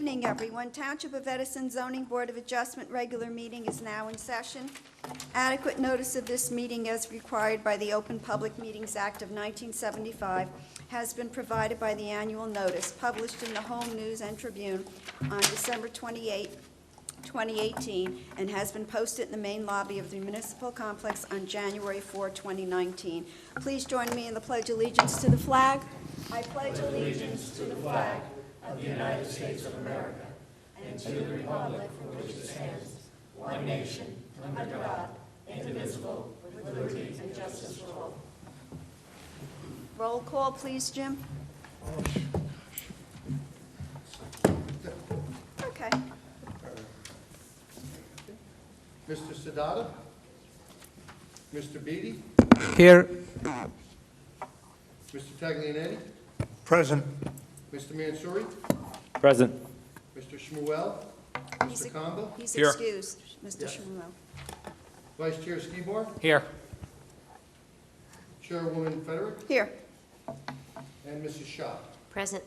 evening, everyone. Township of Edison Zoning Board of Adjustment regular meeting is now in session. Adequate notice of this meeting as required by the Open Public Meetings Act of 1975 has been provided by the annual notice published in the Home News and Tribune on December 28, 2018, and has been posted in the main lobby of the municipal complex on January 4, 2019. Please join me in the Pledge of Allegiance to the flag. I pledge allegiance to the flag of the United States of America and to the republic for which it stands, one nation, under God, indivisible, with liberty and justice for all. Roll call, please, Jim. Okay. Mr. Sadada? Mr. Beatty? Here. Mr. Taglianetti? Present. Mr. Mansouri? Present. Mr. Shmuel? Mr. Kamba? He's Here. excused, Mr. Yes. Shmuel. Vice Chair Skibar? Here. Chairwoman Frederick? Here. And Mrs. Shaw. Present.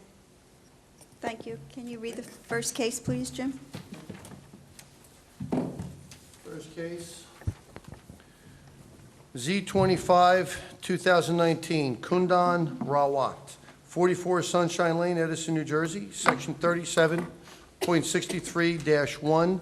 Thank you. Can you read the first case, please, Jim? First case, Z25, 2019, Kundan Rawat, 44 Sunshine Lane, Edison, New Jersey, Section 37.63-1,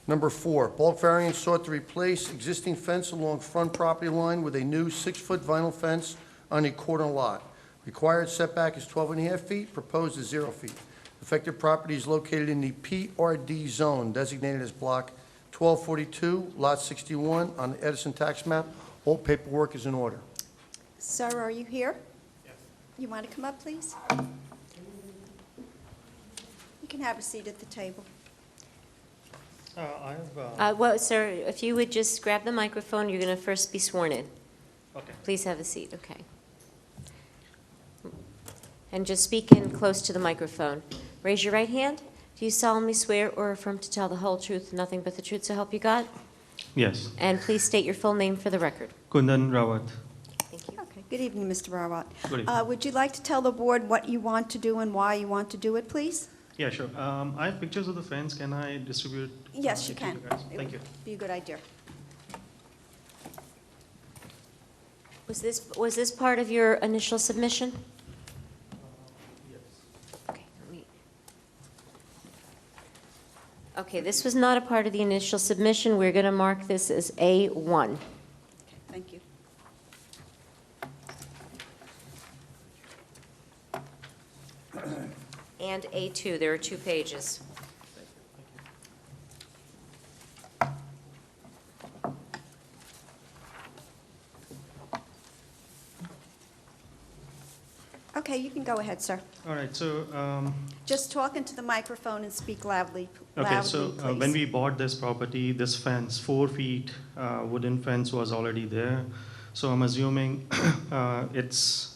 Number 4. Bulk variance sought to replace existing fence along front property line with a new 6-foot vinyl fence on a corner lot. Required setback is 12.5 feet, proposed is 0 feet. Affected property is located in the PRD zone designated as Block 1242, Lot 61 on the Edison tax map. All paperwork is in order. Sir, are you here? Yes. You want to come up, please? You can have a seat at the table. Well, sir, if you would just grab the microphone, you're going to first be sworn in. Okay. Please have a seat, okay. And just speak in close to the microphone. Raise your right hand. Do you solemnly swear or affirm to tell the whole truth, nothing but the truth, so help you God? Yes. And please state your full name for the record. Kundan Rawat. Thank you. Okay. Good evening, Mr. Rawat. Good evening. Would you like to tell the board what you want to do and why you want to do it, please? Yeah, sure. I have pictures of the fence. Can I distribute? Yes, you it to can. guys? It Thank you. would be a good idea. Was this part of your initial submission? Yes. Okay, Okay, this was not a part of the initial submission. We're going to mark this as A1. Okay, thank you. And A2, there are 2 pages. Okay, you can go ahead, sir. All right. So, Just talk into the microphone and speak loudly, okay. So please. when we bought this property, this fence, 4 feet wooden fence was already there. So I'm assuming it's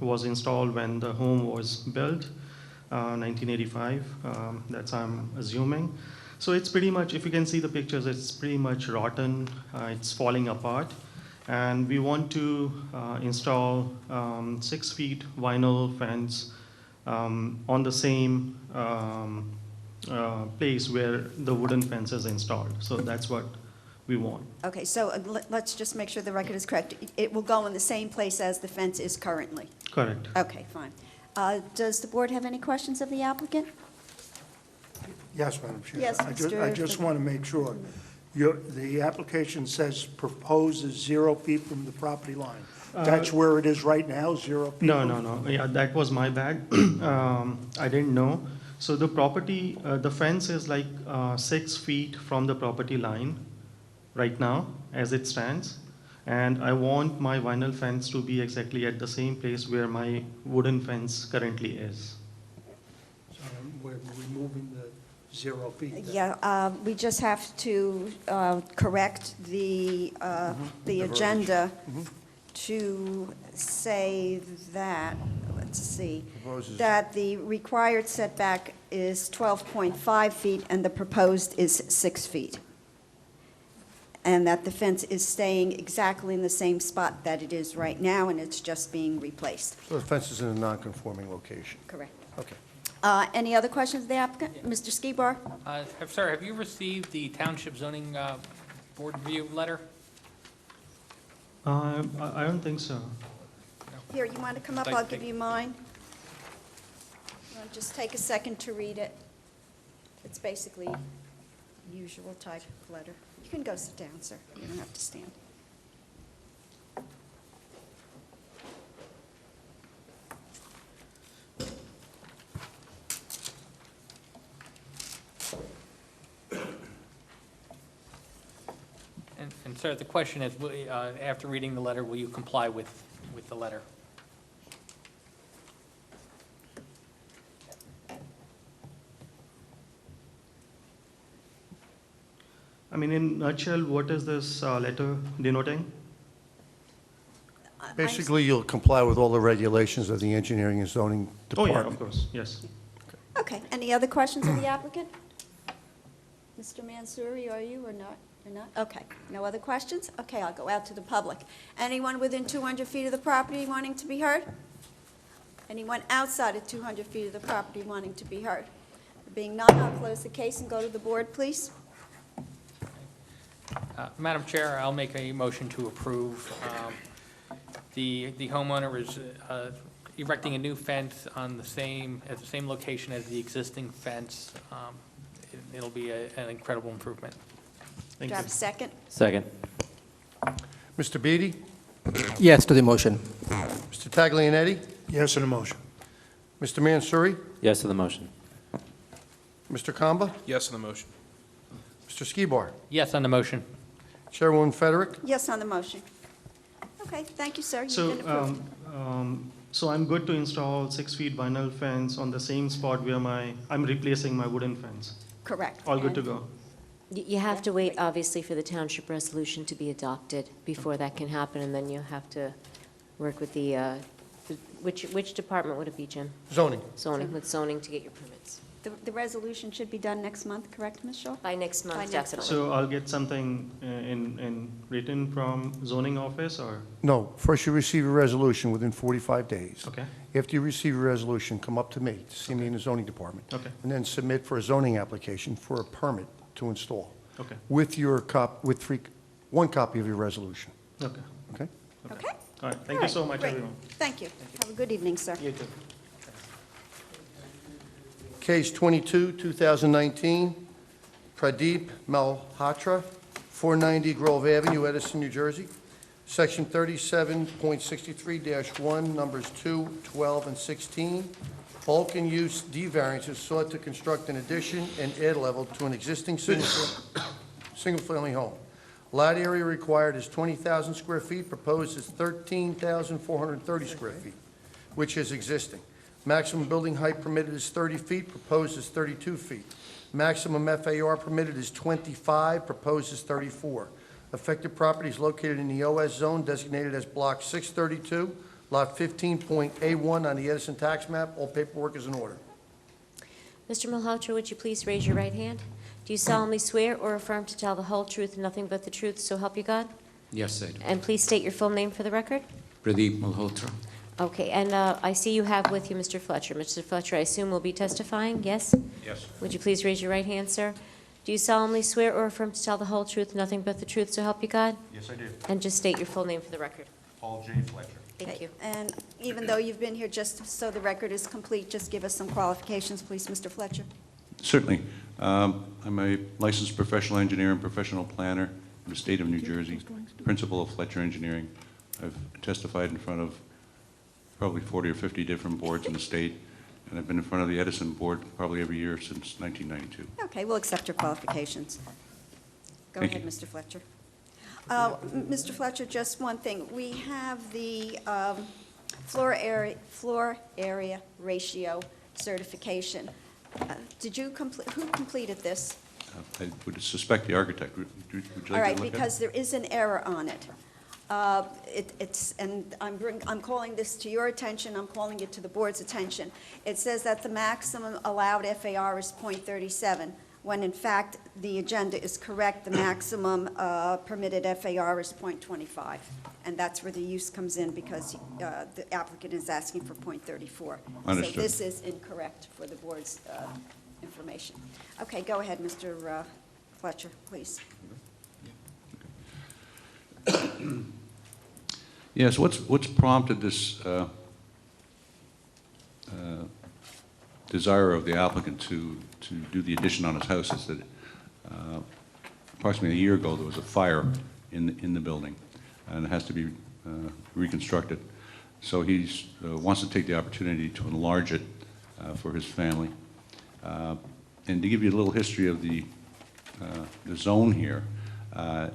was installed when the home was built, 1985. That's I'm assuming. So it's pretty much, if you can see the pictures, it's pretty much rotten. It's falling apart. And we want to install 6 feet vinyl fence on the same place where the wooden fence is installed. So that's what we want. Okay, so let's just make sure the record is correct. It will go in the same place as the fence is currently. Correct. Okay, fine. Does the board have any questions of the applicant? Yes, Madam Chair. Yes, I Mr. just want to make sure. The application says proposes 0 feet from the property line. That's where it is right now, 0 feet? No. Yeah, that was my bad. I didn't know. So the property, the fence is like 6 feet from the property line right now as it stands. And I want my vinyl fence to be exactly at the same place where my wooden fence currently is. So we're removing the 0 feet. then. Yeah, we just have to correct the agenda to say that, let's see, Proposes- that the required setback is 12.5 feet and the proposed is 6 feet. And that the fence is staying exactly in the same spot that it is right now, and it's just being replaced. So the fence is in a non-conforming location. Correct. Okay. Any other questions of the applicant? Mr. Skibar? Sir, have you received the Township Zoning Board review letter? I don't think so. Here, you want to come up? Like- I'll give you mine. Just take a second to read it. It's basically usual type of letter. You can go sit down, sir. You don't have to stand. And sir, the question is, after reading the letter, will you comply with the letter? I mean, in nutshell, what is this letter denoting? Basically, you'll comply with all the regulations of the engineering and zoning Oh, yeah, department. of course, yes. Okay, any other questions of the applicant? Mr. Mansouri, are you or not? You're not? Okay, no other questions? Okay, I'll go out to the public. Anyone within 200 feet of the property wanting to be heard? Anyone outside of 200 feet of the property wanting to be heard? Being none, I'll close the case and go to the board, please. Madam Chair, I'll make a motion to approve. The homeowner is erecting a new fence on at the same location as the existing fence. It'll be an incredible improvement. Thank Do I you. have a second? Second. Mr. Beatty? Yes to the motion. Mr. Taglianetti? Yes on the motion. Mr. Mansouri? Yes to the motion. Mr. Kamba? Yes on the motion. Mr. Skibar? Yes on the motion. Chairwoman Frederick? Yes on the motion. Okay, thank you, sir. You've So, been approved. so I'm good to install 6 feet vinyl fence on the same spot where I'm replacing my wooden fence. Correct. All good to And- go. You have to wait, obviously, for the township resolution to be adopted before that can happen, and then you have to work with which department would it be, Jim? Zoning. With zoning to get your permits. The resolution should be done next month, correct, Ms. Shaw? By next By month, next definitely. So I'll get something in written from zoning office, or, No, first you receive a resolution within 45 days. okay, After you receive a resolution, come up to me, to see me in the zoning department. okay, And then submit for a zoning application for a permit to install okay, with your one copy of your resolution, okay. okay? Okay? All right, thank All you so right, much, great. everyone. Thank you. Have a good evening, sir. You too. Case 22, 2019, Pradeep Malhotra, 490 Grove Avenue, Edison, New Jersey. Section 37.63-1, numbers 2, 12, and 16. Bulk and use D variances sought to construct an addition and add level to an existing single-family home. Lot area required is 20,000 square feet, proposed is 13,430 square feet, which is existing. Maximum building height permitted is 30 feet, proposed is 32 feet. Maximum FAR permitted is 25, proposed is 34. Affected property is located in the OS zone designated as Block 632, Lot 15.A1 on the Edison tax map. All paperwork is in order. Mr. Malhotra, would you please raise your right hand? Do you solemnly swear or affirm to tell the whole truth and nothing but the truth, so help you God? Yes, I do. And please state your full name for the record. Pradeep Malhotra. Okay, and I see you have with you Mr. Fletcher. Mr. Fletcher, I assume will be testifying, yes? Yes. Would you please raise your right hand, sir? Do you solemnly swear or affirm to tell the whole truth, nothing but the truth, so help you God? Yes, I do. And just state your full name for the record. Paul J. Fletcher. Thank Okay, you. And even though you've been here, just so the record is complete, just give us some qualifications, please, Mr. Fletcher. Certainly. I'm a licensed professional engineer and professional planner in the state of New Jersey, principal of Fletcher Engineering. I've testified in front of probably 40 or 50 different boards in the state, and I've been in front of the Edison board probably every year since 1992. Okay, we'll accept your qualifications. Go Thank ahead, you. Mr. Fletcher. Mr. Fletcher, just one thing. We have the floor area ratio certification. Did you complete, who completed this? I would suspect the architect. Would you like All to right, look at it? because there is an error on it. And I'm calling this to your attention, I'm calling it to the board's attention. It says that the maximum allowed FAR is .37. when in fact the agenda is correct, the maximum permitted FAR is .25. And that's where the use comes in, because the applicant is asking for .34. Understood. So this is incorrect for the board's information. Okay, go ahead, Mr. Fletcher, please. Yes, what's prompted this desire of the applicant to do the addition on his house is that approximately a year ago, there was a fire in the building, and it has to be reconstructed. So he wants to take the opportunity to enlarge it for his family. And to give you a little history of the zone here,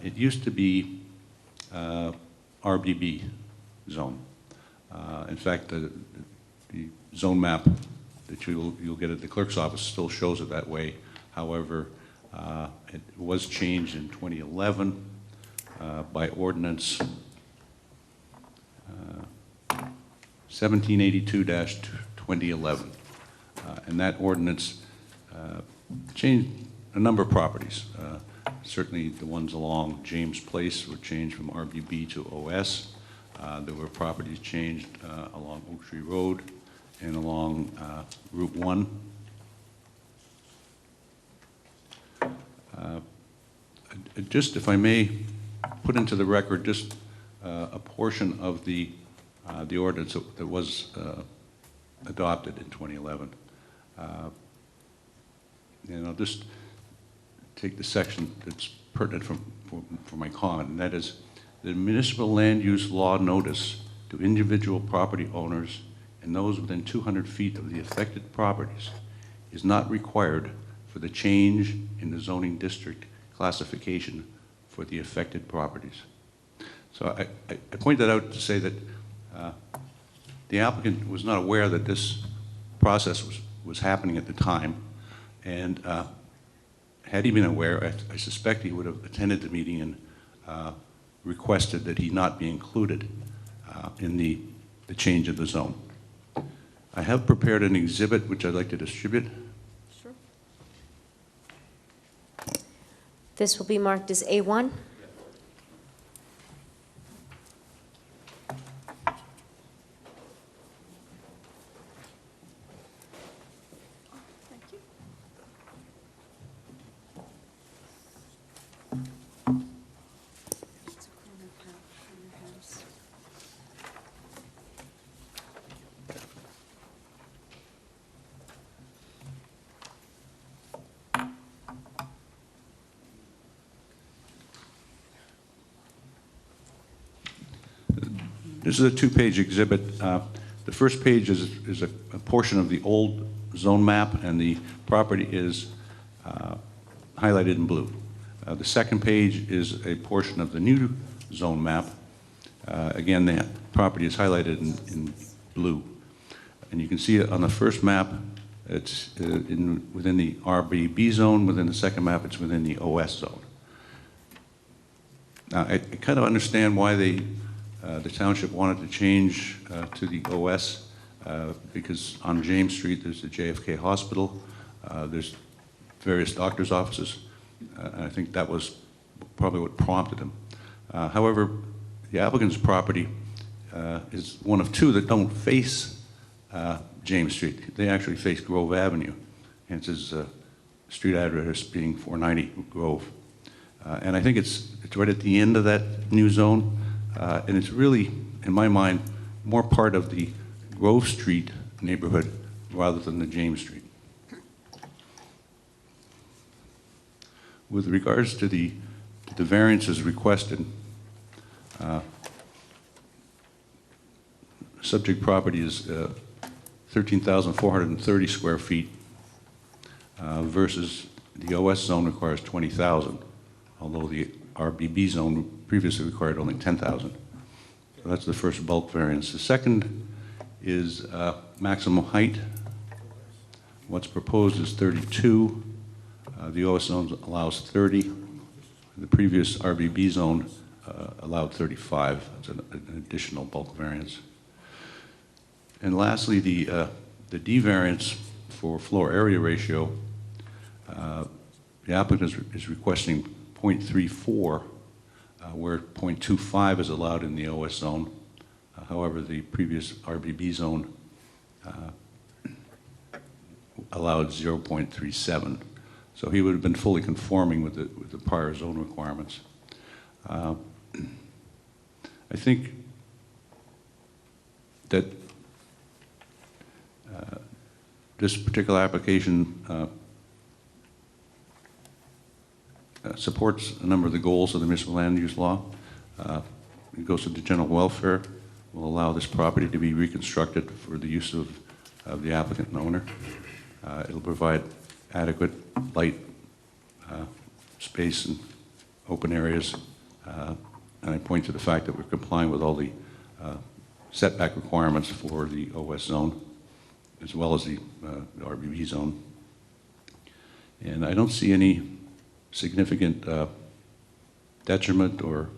it used to be RBB zone. In fact, the zone map that you'll get at the clerk's office still shows it that way. However, it was changed in 2011 by ordinance 1782-2011. And that ordinance changed a number of properties. Certainly the ones along James Place were changed from RBB to OS. There were properties changed along Oak Tree Road and along Route 1. Just, if I may, put into the record just a portion of the ordinance that was adopted in 2011. And I'll just take the section that's pertinent for my comment, and that is, the municipal land use law notice to individual property owners and those within 200 feet of the affected properties is not required for the change in the zoning district classification for the affected properties. So I point that out to say that the applicant was not aware that this process was happening at the time, and had he been aware, I suspect he would have attended the meeting and requested that he not be included in the change of the zone. I have prepared an exhibit which I'd like to distribute. Sure. This will be marked as A1. Thank you. It's a corner house. This is a two-page exhibit. The first page is a portion of the old zone map, and the property is highlighted in blue. The second page is a portion of the new zone map. Again, the property is highlighted in blue. And you can see it on the first map, it's within the RBB zone. Within the second map, it's within the OS zone. Now, I kind of understand why the township wanted to change to the OS because on James Street there's the JFK Hospital, there's various doctors' offices, and I think that was probably what prompted him. However, the applicant's property is one of two that don't face James Street. They actually face Grove Avenue, hence his street address being 490 Grove. And I think it's right at the end of that new zone, and it's really, in my mind, more part of the Grove Street neighborhood rather than the James Street. With regards to the variances requested, subject property is 13,430 square feet versus the OS zone requires 20,000, although the RBB zone previously required only 10,000. So that's the first bulk variance. The second is maximum height. What's proposed is 32. The OS zone allows 30. The previous RBB zone allowed 35. That's an additional bulk variance. And lastly, the D variance for floor area ratio the applicant is requesting .34, where .25 is allowed in the OS zone. However, the previous RBB zone allowed 0.37. So he would have been fully conforming with the prior zone requirements. I think that this particular application supports a number of the goals of the municipal land use law. It goes to the general welfare, will allow this property to be reconstructed for the use of the applicant and owner. It'll provide adequate light, space, and open areas. And I point to the fact that we're complying with all the setback requirements for the OS zone, as well as the RBB zone. And I don't see any significant detriment or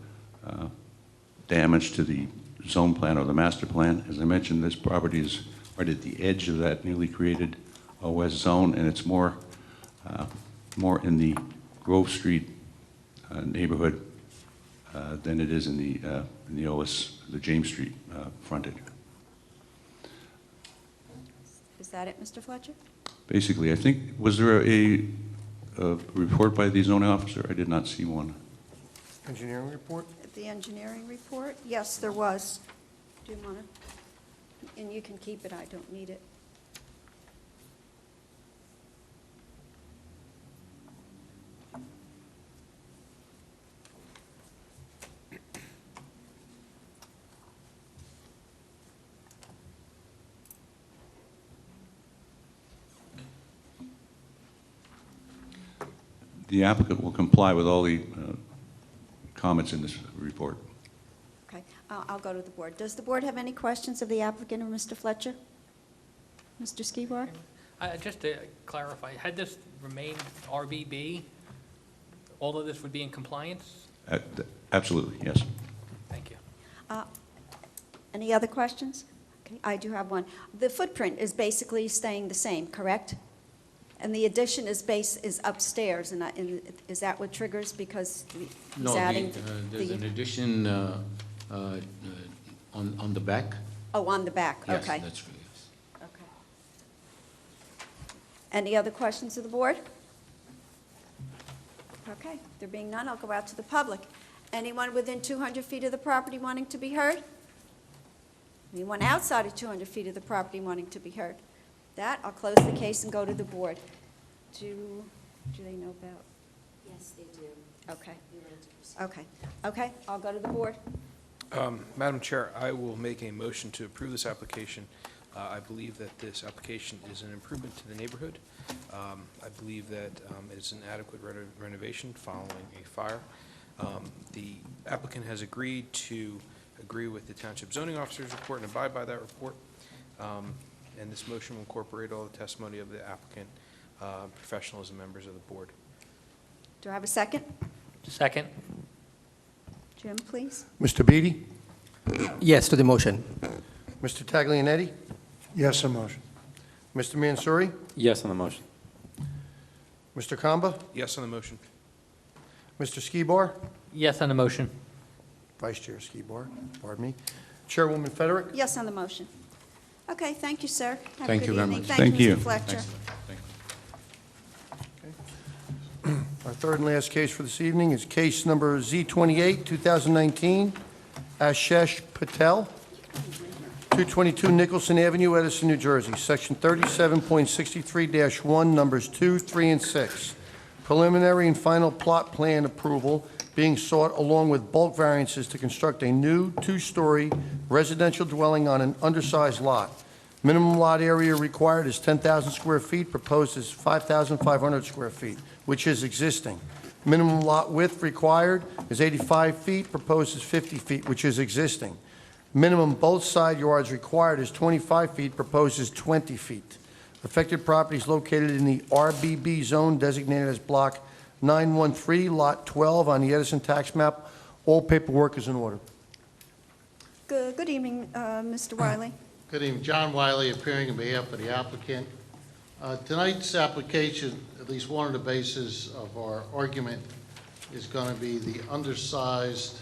damage to the zone plan or the master plan. As I mentioned, this property is right at the edge of that newly created OS zone, and it's more in the Grove Street neighborhood than it is in the OS, the James Street frontage. Is that it, Mr. Fletcher? Basically, I think, was there a report by the zoning officer? I did not see one. Engineering report? The engineering report? Yes, there was. Do you want to? And you can keep it, I don't need it. The applicant will comply with all the comments in this report. Okay, I'll go to the board. Does the board have any questions of the applicant or Mr. Fletcher? Mr. Skibar? Just to clarify, had this remained RBB, all of this would be in compliance? Absolutely, yes. Thank you. Any other questions? Okay, I do have one. The footprint is basically staying the same, correct? And the addition is upstairs, and is that what triggers, because he's No, adding there's an addition on the back. Oh, on the back, okay. Yes, that's true, yes. Okay. Any other questions of the board? Okay, there being none, I'll go out to the public. Anyone within 200 feet of the property wanting to be heard? Anyone outside of 200 feet of the property wanting to be heard? That, I'll close the case and go to the board. Do they know about? Yes, they do. Okay. Okay, I'll go to the board. Madam Chair, I will make a motion to approve this application. I believe that this application is an improvement to the neighborhood. I believe that it's an adequate renovation following a fire. The applicant has agreed to agree with the Township Zoning Officer's report and abide by that report. And this motion will incorporate all the testimony of the applicant, professionals, and members of the board. Do I have a second? Second? Jim, please. Mr. Beatty? Yes to the motion. Mr. Taglianetti? Yes, on motion. Mr. Mansouri? Yes on the motion. Mr. Kamba? Yes on the motion. Mr. Skibar? Yes on the motion. Vice Chair Skibar, pardon me. Chairwoman Federick? Yes on the motion. Okay, thank you, sir. Have a Thank good you very evening. much. Thank you. Mr. Fletcher. Our third and last case for this evening is case number Z28, 2019, Ashesh Patel, 222 Nicholson Avenue, Edison, New Jersey, Section 37.63-1, numbers 2, 3, and 6. Preliminary and final plot plan approval being sought along with bulk variances to construct a new two-story residential dwelling on an undersized lot. Minimum lot area required is 10,000 square feet, proposed is 5,500 square feet, which is existing. Minimum lot width required is 85 feet, proposed is 50 feet, which is existing. Minimum both side yards required is 25 feet, proposed is 20 feet. Affected property is located in the RBB zone designated as Block 913, Lot 12 on the Edison tax map. All paperwork is in order. Good evening, Mr. Wiley. Good evening. John Wiley, appearing on behalf of the applicant. Tonight's application, at least one of the bases of our argument, is going to be the undersized,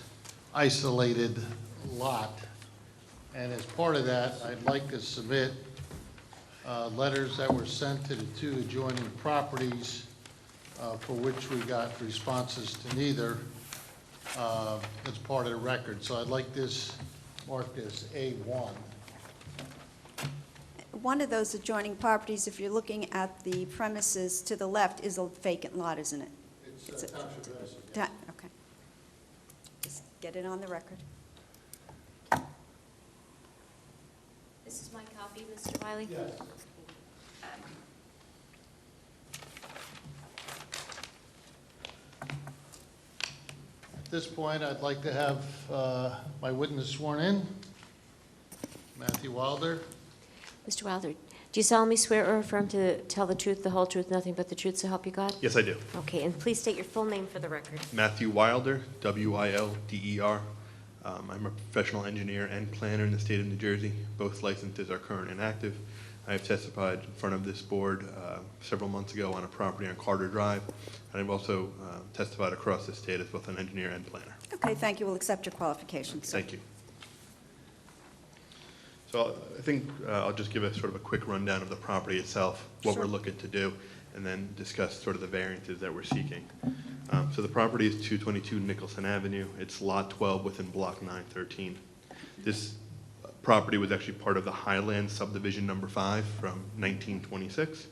isolated lot. And as part of that, I'd like to submit letters that were sent to the two adjoining properties, for which we got responses to neither, as part of the record. So I'd like this marked as A1. One of those adjoining properties, if you're looking at the premises to the left, is a vacant lot, isn't it? It's Township of Edison. Okay. Just get it on the record. This is my copy, Mr. Wiley? Yes. At this point, I'd like to have my witness sworn in, Matthew Wilder. Mr. Wilder, do you solemnly swear or affirm to tell the truth, the whole truth, nothing but the truth, so help you God? Yes, I do. Okay, and please state your full name for the record. Matthew Wilder, W-I-L-D-E-R. I'm a professional engineer and planner in the state of New Jersey. Both licenses are current and active. I have testified in front of this board several months ago on a property on Carter Drive, and I've also testified across the state as both an engineer and planner. Okay, thank you. We'll accept your qualifications. Thank you. So I think I'll just give a sort of a quick rundown of the property itself, what Sure. we're looking to do, and then discuss sort of the variances that we're seeking. So the property is 222 Nicholson Avenue. It's Lot 12 within Block 913. This property was actually part of the Highland Subdivision Number 5 from 1926.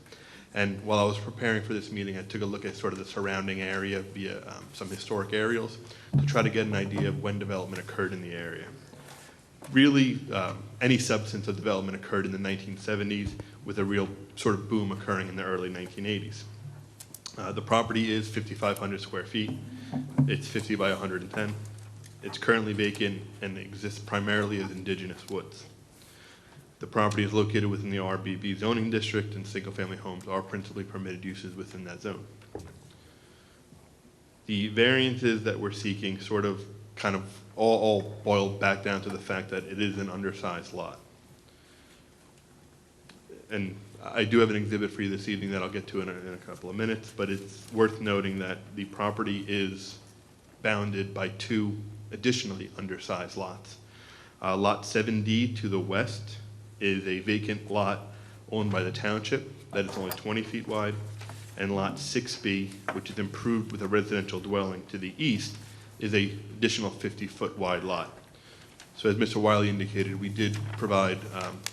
And while I was preparing for this meeting, I took a look at sort of the surrounding area via some historic aerials to try to get an idea of when development occurred in the area. Really, any substance of development occurred in the 1970s with a real sort of boom occurring in the early 1980s. The property is 5,500 square feet. It's 50 by 110. It's currently vacant and exists primarily as indigenous woods. The property is located within the RBB zoning district, and single-family homes are principally permitted uses within that zone. The variances that we're seeking sort of kind of all boil back down to the fact that it is an undersized lot. And I do have an exhibit for you this evening that I'll get to in a couple of minutes, but it's worth noting that the property is bounded by two additionally undersized lots. Lot 7D to the west is a vacant lot owned by the township that is only 20 feet wide, and Lot 6B, which is improved with a residential dwelling to the east, is a additional 50-foot wide lot. So as Mr. Wiley indicated, we did provide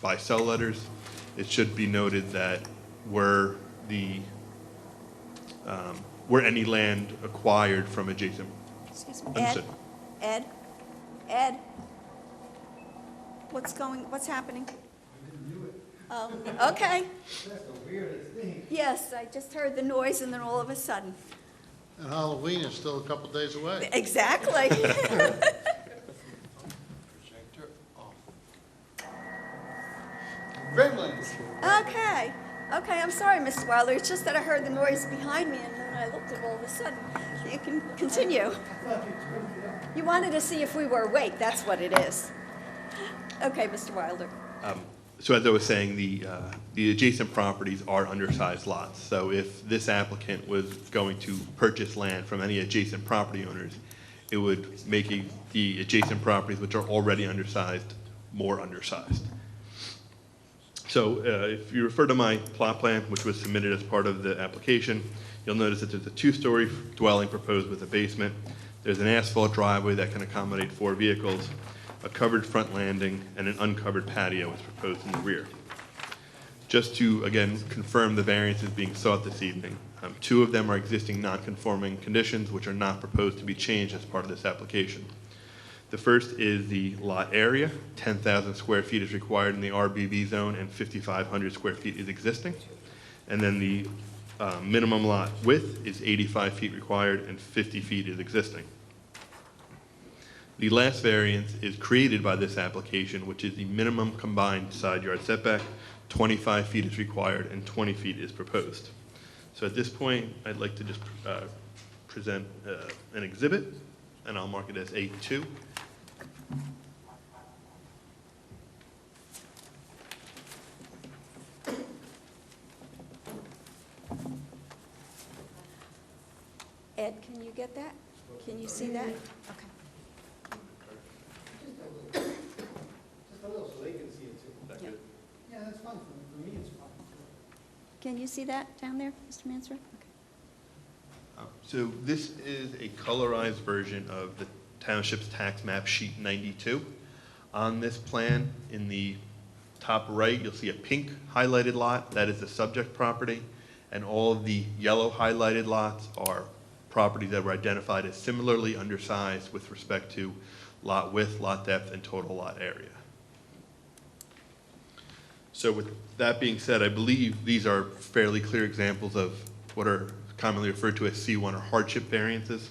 buy-sell letters. It should be noted that were any land acquired from adjacent. Excuse me. Understood. Ed? What's happening? Oh, okay. That's the weirdest thing. Yes, I just heard the noise and then all of a sudden. And Halloween is still a couple days away. Exactly. Gremlins. Okay, I'm sorry, Mr. Wilder, it's just that I heard the noise behind me and then I looked at all of a sudden. You can continue. You wanted to see if we were awake, that's what it is. Okay, Mr. Wilder. So as I was saying, the adjacent properties are undersized lots. So if this applicant was going to purchase land from any adjacent property owners, it would make the adjacent properties, which are already undersized, more undersized. So if you refer to my plot plan, which was submitted as part of the application, you'll notice that there's a two-story dwelling proposed with a basement. There's an asphalt driveway that can accommodate 4 vehicles, a covered front landing, and an uncovered patio is proposed in the rear. Just to, again, confirm the variances being sought this evening, 2 of them are existing non-conforming conditions which are not proposed to be changed as part of this application. The first is the lot area. 10,000 square feet is required in the RBB zone and 5,500 square feet is existing. And then the minimum lot width is 85 feet required and 50 feet is existing. The last variance is created by this application, which is the minimum combined side yard setback. 25 feet is required and 20 feet is proposed. So at this point, I'd like to just present an exhibit, and I'll mark it as A2. Ed, can you get that? Can you see that? Okay. Yeah, that's fine. For me, it's fine. Can you see that down there, Mr. Mansur? Okay. So this is a colorized version of the township's tax map sheet 92. On this plan, in the top right, you'll see a pink highlighted lot. That is the subject property. And all of the yellow highlighted lots are properties that were identified as similarly undersized with respect to lot width, lot depth, and total lot area. So with that being said, I believe these are fairly clear examples of what are commonly referred to as C1 or hardship variances.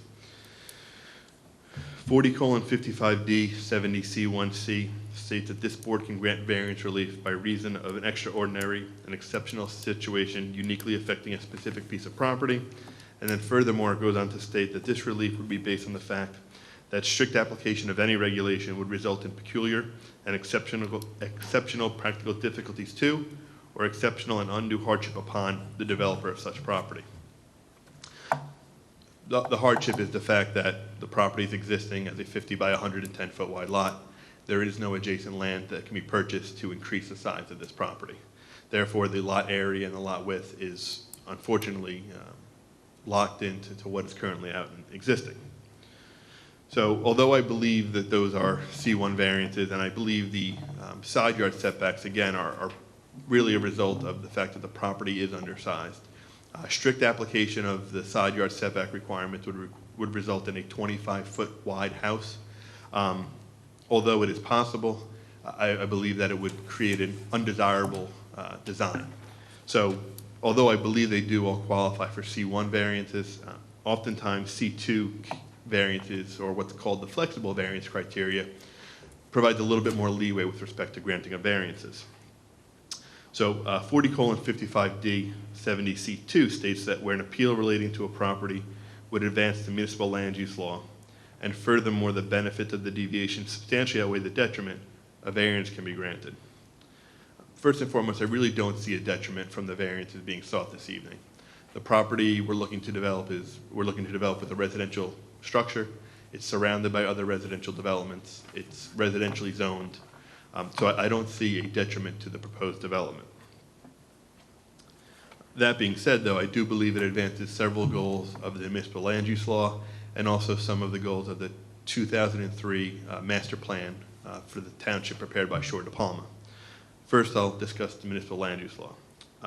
40:55D 70C1C states that this board can grant variance relief by reason of an extraordinary and exceptional situation uniquely affecting a specific piece of property. And then furthermore, it goes on to state that this relief would be based on the fact that strict application of any regulation would result in peculiar and exceptional practical difficulties to, or exceptional and undue hardship upon, the developer of such property. The hardship is the fact that the property is existing as a 50 by 110 foot wide lot. There is no adjacent land that can be purchased to increase the size of this property. Therefore, the lot area and the lot width is unfortunately locked into what is currently out and existing. So although I believe that those are C1 variances, and I believe the side yard setbacks, again, are really a result of the fact that the property is undersized. Strict application of the side yard setback requirements would result in a 25-foot wide house. Although it is possible, I believe that it would create an undesirable design. So although I believe they do all qualify for C1 variances, oftentimes C2 variances, or what's called the flexible variance criteria, provides a little bit more leeway with respect to granting of variances. So 40:55D 70C2 states that where an appeal relating to a property would advance the municipal land use law, and furthermore the benefits of the deviation substantially outweigh the detriment, a variance can be granted. First and foremost, I really don't see a detriment from the variances being sought this evening. The property we're looking to develop with a residential structure. It's surrounded by other residential developments. It's residentially zoned. So I don't see a detriment to the proposed development. That being said, though, I do believe it advances several goals of the municipal land use law and also some of the goals of the 2003 master plan for the township prepared by Shore de Palma. First, I'll discuss the municipal land use law.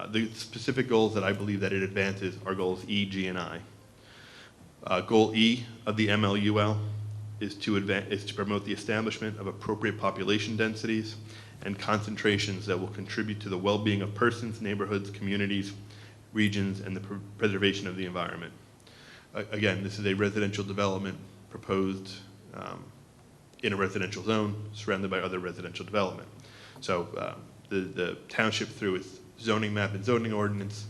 The specific goals that I believe that it advances are goals E, G, and I. Goal E of the MLUL is to promote the establishment of appropriate population densities and concentrations that will contribute to the well-being of persons, neighborhoods, communities, regions, and the preservation of the environment. Again, this is a residential development proposed in a residential zone surrounded by other residential development. So the township, through its zoning map and zoning ordinance,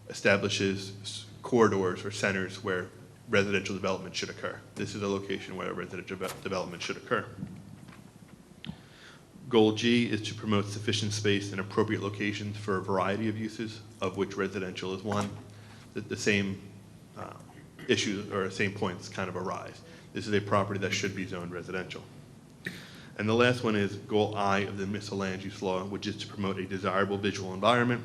establishes corridors or centers where residential development should occur. This is a location where residential development should occur. Goal G is to promote sufficient space in appropriate locations for a variety of uses, of which residential is one. The same issues or same points kind of arise. This is a property that should be zoned residential. And the last one is Goal I of the municipal land use law, which is to promote a desirable visual environment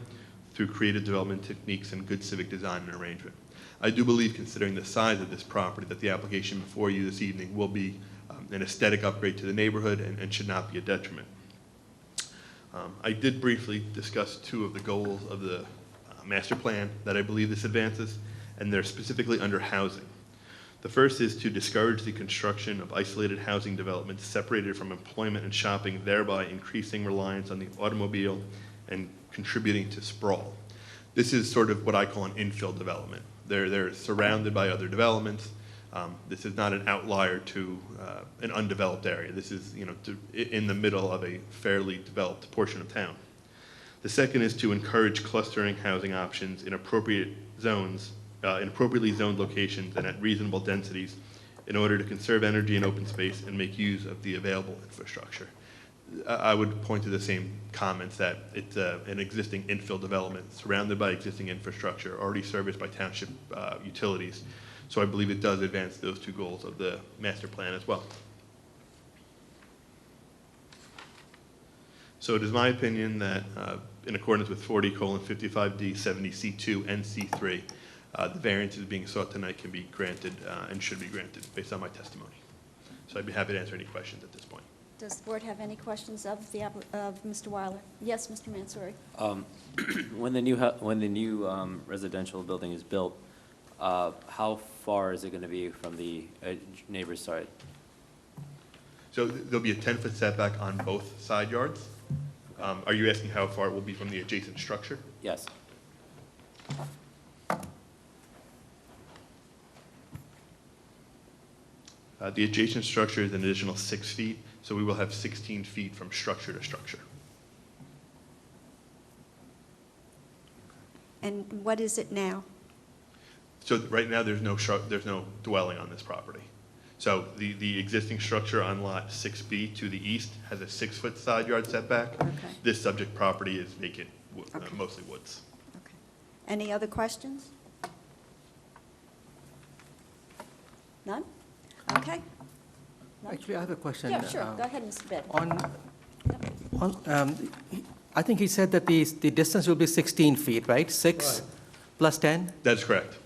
through creative development techniques and good civic design and arrangement. I do believe, considering the size of this property, that the application before you this evening will be an aesthetic upgrade to the neighborhood and should not be a detriment. I did briefly discuss two of the goals of the master plan that I believe this advances, and they're specifically under housing. The first is to discourage the construction of isolated housing developments separated from employment and shopping, thereby increasing reliance on the automobile and contributing to sprawl. This is sort of what I call an infill development. They're surrounded by other developments. This is not an outlier to an undeveloped area. This is, in the middle of a fairly developed portion of town. The second is to encourage clustering housing options in appropriate zones, in appropriately zoned locations and at reasonable densities in order to conserve energy and open space and make use of the available infrastructure. I would point to the same comments that it's an existing infill development surrounded by existing infrastructure already serviced by township utilities. So I believe it does advance those two goals of the master plan as well. So it is my opinion that in accordance with 40:55D, 70C2, and C3, the variances being sought tonight can be granted and should be granted based on my testimony. So I'd be happy to answer any questions at this point. Does the board have any questions of Mr. Weiler? Yes, Mr. Mansouri. When the new residential building is built, how far is it going to be from the neighbor's side? So there'll be a 10-foot setback on both side yards. Are you asking how far it will be from the adjacent structure? Yes. The adjacent structure is an additional 6 feet, so we will have 16 feet from structure to structure. And what is it now? So right now, there's no dwelling on this property. So the existing structure on lot 6B to the east has a 6-foot side yard setback. Okay. This subject property is vacant, Okay. mostly woods. Okay. Any other questions? None? Okay. None? Actually, I have a question. Yeah, sure. Go ahead, Mr. Bed. I think he said that the distance will be 16 feet, right? 6 plus 10? That's correct.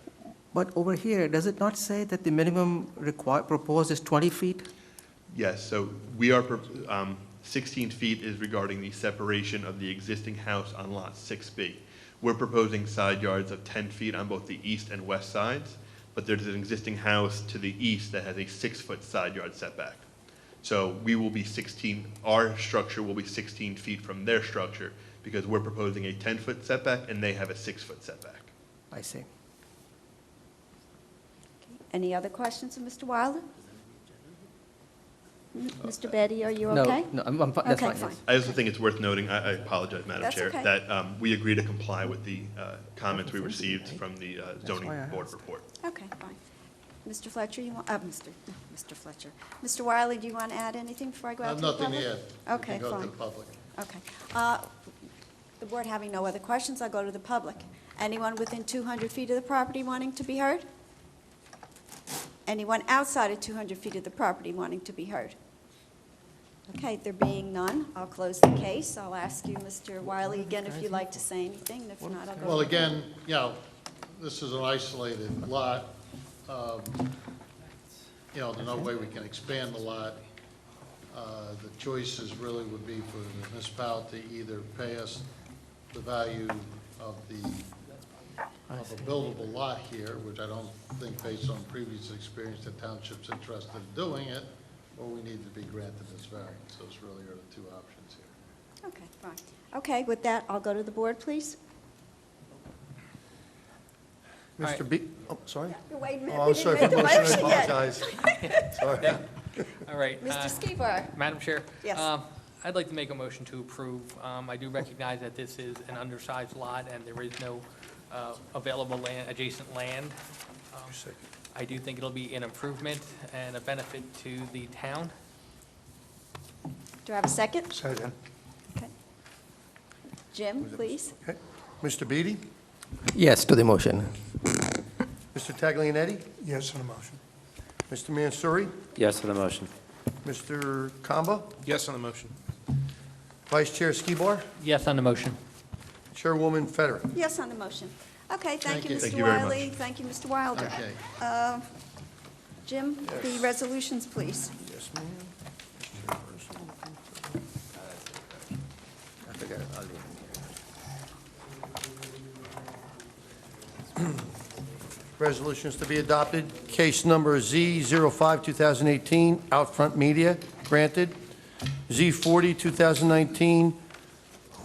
But over here, does it not say that the minimum proposed is 20 feet? Yes, so we are, 16 feet is regarding the separation of the existing house on lot 6B. We're proposing side yards of 10 feet on both the east and west sides, but there's an existing house to the east that has a 6-foot side yard setback. So we will be 16, our structure will be 16 feet from their structure because we're proposing a 10-foot setback and they have a 6-foot setback. I see. Any other questions of Mr. Wilder? Mr. Betty, are you No, okay? no, that's Okay, fine, yes. I also think it's worth noting, I apologize, Madam That's Chair, okay. that we agree to comply with the comments we received from the zoning why I board asked. report. Okay, fine. Mr. Fletcher, you want, Mr. Fletcher. Mr. Wiley, do you want to add anything before I go out to the public? Nothing to add. You Okay, can go to fine. the public. Okay. The board having no other questions, I'll go to the public. Anyone within 200 feet of the property wanting to be heard? Anyone outside of 200 feet of the property wanting to be heard? Okay, there being none, I'll close the case. I'll ask you, Mr. Wiley, again, if you'd like to say anything, and if not, I'll go. Well, again, you know, this is an isolated lot. You know, there's no way we can expand the lot. The choices really would be for the municipality to either pay us the value of a buildable lot here, which I don't think, based on previous experience, the township's interested in doing it, or we need to be granted this variance. Those really are the two options here. Okay, fine. Okay, with that, I'll go to the board, please. Mr. B, oh, sorry? Wait a minute, Oh, we I'm sorry didn't for make the motion, I motion yet. apologize. Sorry. All right. Mr. Skibar. Madam Chair? Yes. I'd like to make a motion to approve. I do recognize that this is an undersized lot and there is no available land, adjacent land. I do think it'll be an improvement and a benefit to the town. Do I have a second? Second. Okay. Jim, please. Okay. Mr. Beatty? Yes, to the motion. Mr. Taglianetti? Yes on the motion. Mr. Mansouri? Yes to the motion. Mr. Kamba? Yes on the motion. Vice Chair Skibar? Yes on the motion. Chairwoman Federer? Yes on the motion. Okay, thank you, Thank Mr. you very much. Wiley. Thank you, Mr. Wilder. Okay. Jim, the resolutions, please. Yes, ma'am. I forgot, I'll leave. Resolutions to be adopted. Case number Z05, 2018, Outfront Media, granted. Z40, 2019,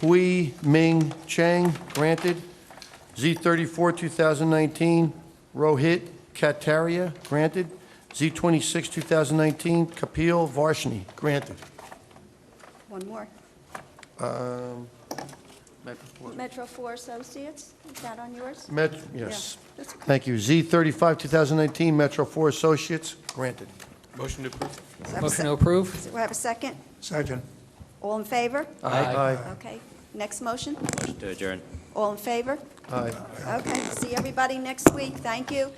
Hui Ming Cheng, granted. Z34, 2019, Rohit Kataria, granted. Z26, 2019, Kapil Varshney, granted. One more. Metro 4 Associates, is that on yours? Yes. Yeah, that's okay. Thank you. Z35, 2019, Metro 4 Associates, granted. Motion to approve. Do I have a Motion to se- approve? Do I have a second? Second. All in favor? Aye. Okay, next motion. Motion to adjourn. All in favor? Aye. Okay, see everybody next week. Thank you.